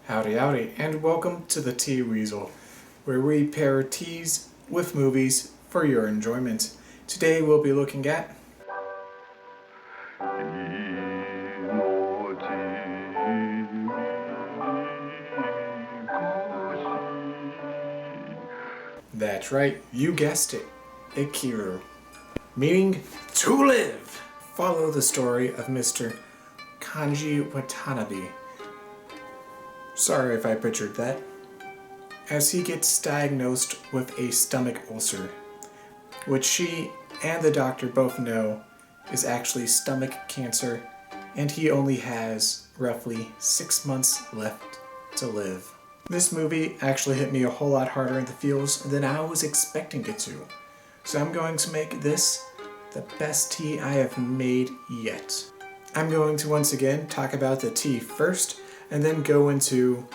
Howdy howdy, and welcome to the Tea Weasel, where we pair teas with movies for your enjoyment. Today we'll be looking at that's right, you guessed it, Ikiru, meaning to live. Follow the story of Mr. Kanji Watanabe. Sorry if I butchered that. As he gets diagnosed with a stomach ulcer, which she and the doctor both know is actually stomach cancer, and he only has roughly 6 months left to live. This movie actually hit me a whole lot harder in the feels than I was expecting it to. So I'm going to make this the best tea I have made yet. I'm going to once again talk about the tea first, and then go into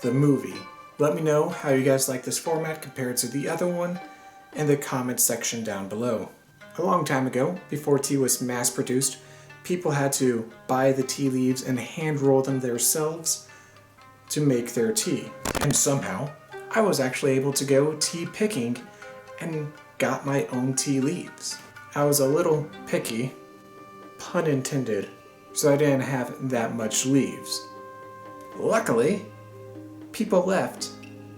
the movie. Let me know how you guys like this format compared to the other one in the comments section down below. A long time ago, before tea was mass produced, people had to buy the tea leaves and hand roll them themselves to make their tea. And somehow, I was actually able to go tea picking and got my own tea leaves. I was a little picky, pun intended, so I didn't have that much leaves. Luckily, people left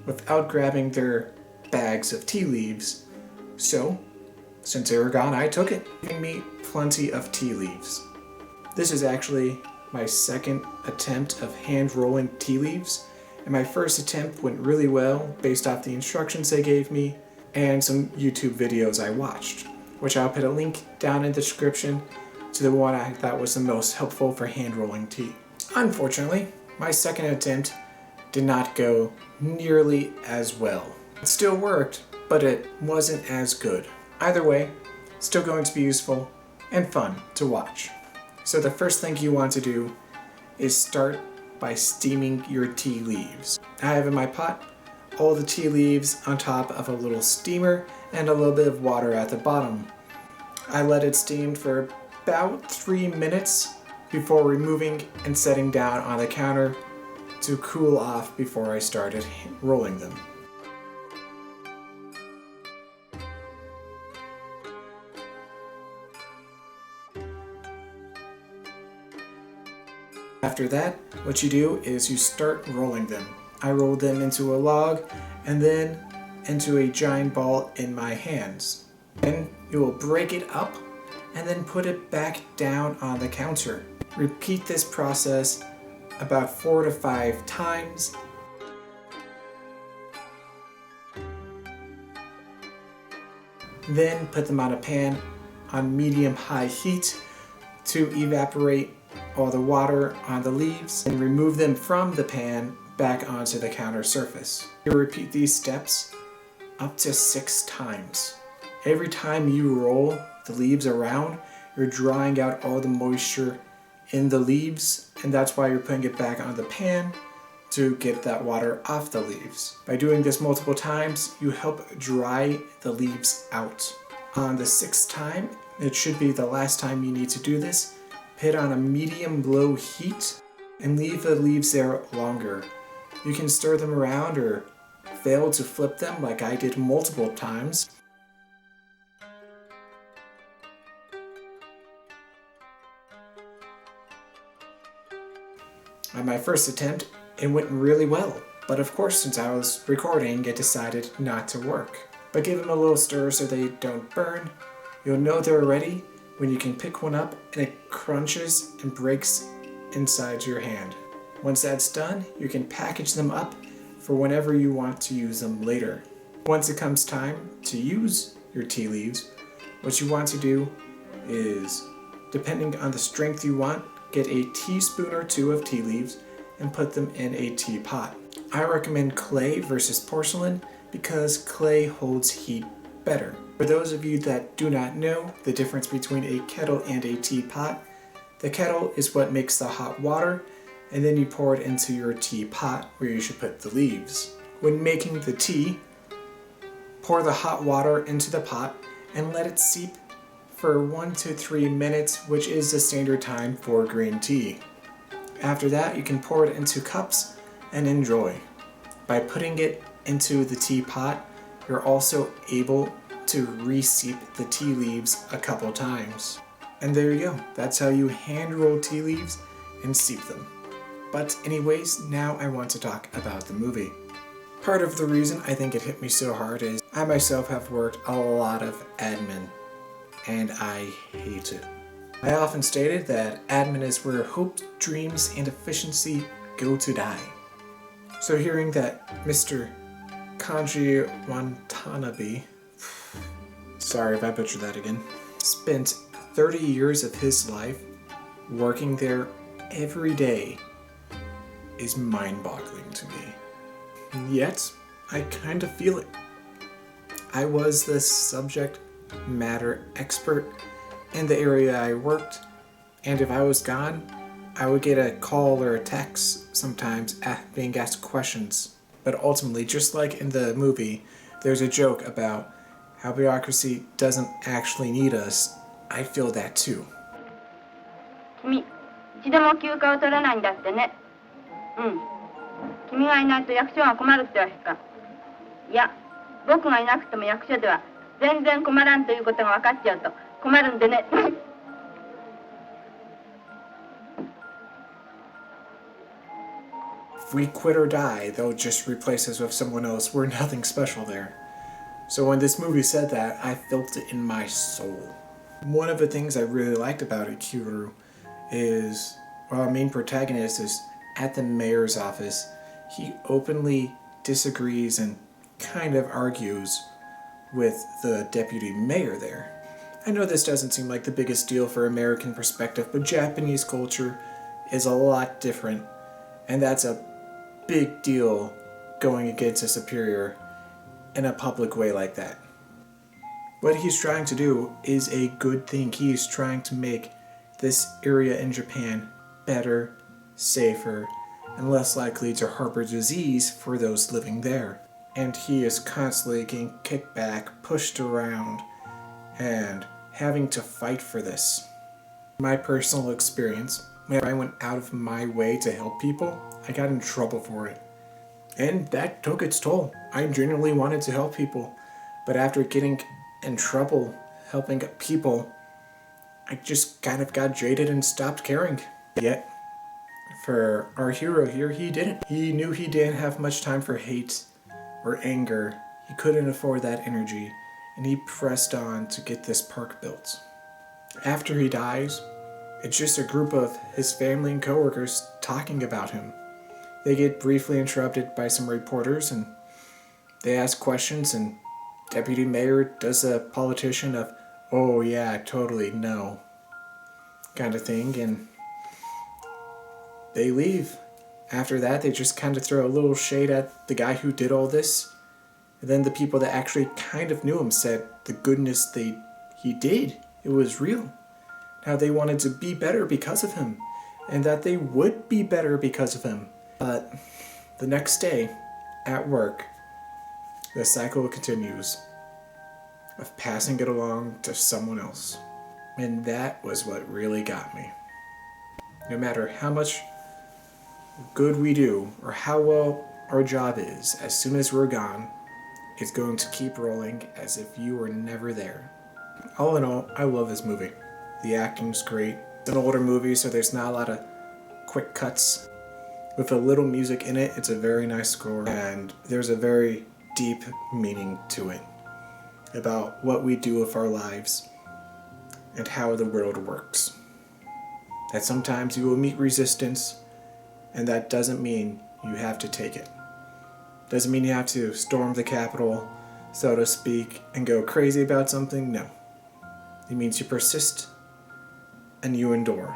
without grabbing their bags of tea leaves, so since they were gone, I took it, giving me plenty of tea leaves. This is actually my second attempt of hand rolling tea leaves, and my first attempt went really well based off the instructions they gave me and some YouTube videos I watched, which I'll put a link down in the description to the one I thought was the most helpful for hand rolling tea. Unfortunately, my second attempt did not go nearly as well. It still worked, but it wasn't as good. Either way, still going to be useful and fun to watch. So the first thing you want to do is start by steaming your tea leaves. I have in my pot all the tea leaves on top of a little steamer and a little bit of water at the bottom. I let it steam for about 3 minutes before removing and setting down on the counter to cool off before I started rolling them. After that, what you do is you start rolling them. I rolled them into a log and then into a giant ball in my hands. Then you will break it up and then put it back down on the counter. Repeat this process about 4 to 5 times. Then put them on a pan on medium-high heat to evaporate all the water on the leaves and remove them from the pan back onto the counter surface. You repeat these steps up to 6 times. Every time you roll the leaves around, you're drying out all the moisture in the leaves, and that's why you're putting it back on the pan to get that water off the leaves. By doing this multiple times, you help dry the leaves out. On the 6th time, it should be the last time you need to do this, put on a medium-low heat and leave the leaves there longer. You can stir them around or fail to flip them like I did multiple times. On my first attempt, it went really well, but of course since I was recording, it decided not to work. But give them a little stir so they don't burn. You'll know they're ready when you can pick one up and it crunches and breaks inside your hand. Once that's done, you can package them up for whenever you want to use them later. Once it comes time to use your tea leaves, what you want to do is, depending on the strength you want, get a teaspoon or 2 of tea leaves and put them in a teapot. I recommend clay versus porcelain because clay holds heat better. For those of you that do not know the difference between a kettle and a teapot, the kettle is what makes the hot water, and then you pour it into your teapot where you should put the leaves. When making the tea, pour the hot water into the pot and let it seep for 1 to 3 minutes, which is the standard time for green tea. After that, you can pour it into cups and enjoy. By putting it into the teapot, you're also able to reseep the tea leaves a couple times. And there you go. That's how you hand roll tea leaves and steep them. But anyways, now I want to talk about the movie. Part of the reason I think it hit me so hard is I myself have worked a lot of admin, and I hate it. I often stated that admin is where hope, dreams, and efficiency go to die. So hearing that Mr. Kanji Watanabe, sorry if I butchered that again, spent 30 years of his life working there every day is mind-boggling to me. Yet, I kind of feel it. I was the subject matter expert in the area I worked, and if I was gone, I would get a call or a text sometimes being asked questions. But ultimately, just like in the movie, there's a joke about how bureaucracy doesn't actually need us. I feel that too. 君、いつでも休暇を取らないんだってね。君がいないと役所が困るってわけか。いや、僕がいなくても役所では全然困らんということが分かっちゃうと困るんでね。If we quit or die, they'll just replace us with someone else. We're nothing special there. So when this movie said that, I felt it in my soul. One of the things I really liked about Ikiru is, our main protagonist is at the mayor's office. He openly disagrees and kind of argues with the deputy mayor there. I know this doesn't seem like the biggest deal for American perspective, but Japanese culture is a lot different, and that's a big deal going against a superior in a public way like that. What he's trying to do is a good thing. He's trying to make this area in Japan better, safer, and less likely to harbor disease for those living there. And he is constantly getting kicked back, pushed around, and having to fight for this. My personal experience, whenever I went out of my way to help people, I got in trouble for it. And that took its toll. I genuinely wanted to help people, but after getting in trouble helping people, I just kind of got jaded and stopped caring. Yet, for our hero here, he didn't. He knew he didn't have much time for hate or anger. He couldn't afford that energy, and he pressed on to get this park built. After he dies, it's just a group of his family and coworkers talking about him. They get briefly interrupted by some reporters, and they ask questions, and Deputy Mayor does a politician of, oh yeah, totally, no, kind of thing, and they leave. After that, they just kind of throw a little shade at the guy who did all this, and then the people that actually kind of knew him said the goodness he did, it was real. How they wanted to be better because of him, and that they would be better because of him. But the next day, at work, the cycle continues of passing it along to someone else. And that was what really got me. No matter how much good we do or how well our job is, as soon as we're gone, it's going to keep rolling as if you were never there. All in all, I love this movie. The acting's great. It's an older movie, so there's not a lot of quick cuts. With a little music in it, it's a very nice score, and there's a very deep meaning to it about what we do with our lives and how the world works. That sometimes you will meet resistance, and that doesn't mean you have to take it. Doesn't mean you have to storm the Capitol, so to speak, and go crazy about something. No. It means you persist and you endure.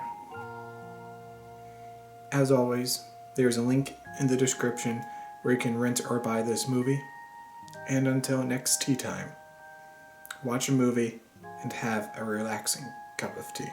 As always, there's a link in the description where you can rent or buy this movie. And until next tea time, watch a movie and have a relaxing cup of tea.